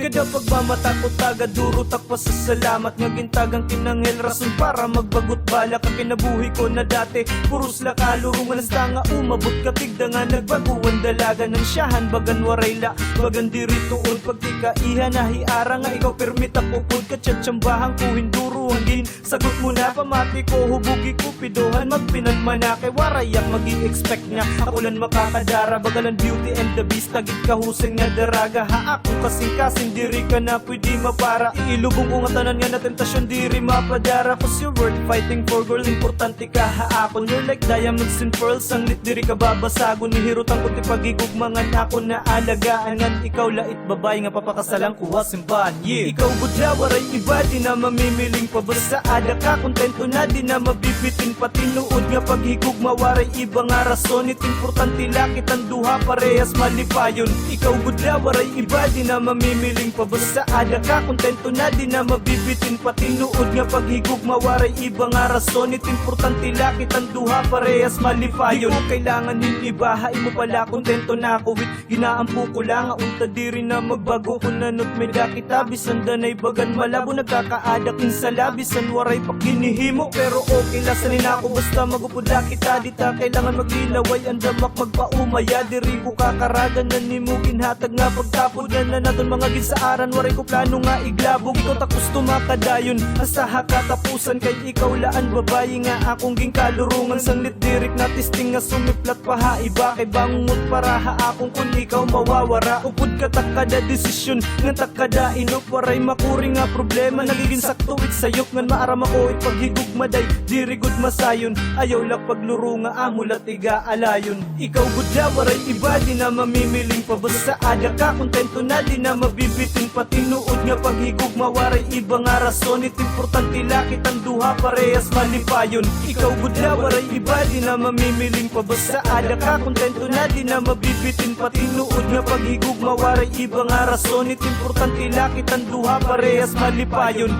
Kada pagmamatakot agad durutak pa sa salamat. Ngagintagang kinanghel rason para magbagot bala. Ka kinabuhi ko na dati puros lakalurungan as tanga umabot katigda nga nagbaguan dalaga ng siyahan bagan warayla bagan diri tuod pagtikaihan nahiara nga ikaw permit ako pud katsambahan ko hinduro hangin sagot mo na pamati ko hubugi ko pidohan magpinagmana kay warayak magi-expect nga ako lang makakadara bagalan beauty and the beast tagit kahusing nga daraga ha ako kasing diri ka na pwede mapara iilubong ko nga tanan nga na tentasyon diri mapadara cause you're worth fighting for girl importante ka ha ako you're like diamonds and pearls ang lit diri ka babasagon ni hirutang ko ti pagigugmangan ako na alagaan ngan ikaw lait babae nga papakasalang kuha simbahan yeah. Ikaw budla waray iba di na mamimiling pabasa ada ka kontento na di na mabibitin pati nuod nga paghigugma waray iba nga rason it importante lakit ang duha parehas malipayon ikaw budla waray iba di na mamimiling pabasa ada ka kontento na di na mabibitin pati nuod nga paghigugma waray iba nga rason it importante lakit ang duha parehas malipayon di ko kailangan ning ibahay mo pala kontento na ako with ginaampo ko lang unta diri na magbago kung nanot may dakita bisan danay bagan malabo nagkakaadak ning sa labisan waray pakinihimo pero okay lasanin ako basta magupudla kita dita kailangan maglilaway ang damak magpaumaya diri ko kakaragan na nimo ginhatag nga pagtapod na naton mga gisaaran waray ko plano nga iglabog ikaw takos tumakadayon asaha katapusan kay ikaw laan babayi nga akong ginkalurungan sanglit dirik na tisting nga sumiplat pa ha iba kay bangungot para ha akong kun ikaw mawawara upod ka takada desisyon nga takada inok waray makuring nga problema nagiging sakto it sayok ngan maaram ako it paghigugmaday diri gud masayon ayaw lak pagluro nga amulat iga alayon ikaw budla waray iba di na mamimiling pabasa ada ka kontento na di na mabibitin pati nuod nga paghigugma waray iba nga rason it importante lakit ang duha parehas malipayon ikaw budla waray iba di na mamimiling pabasa ada ka kontento na di na mabibitin pati nuod nga paghigugma waray iba nga rason it importante lakit ang duha parehas malipayon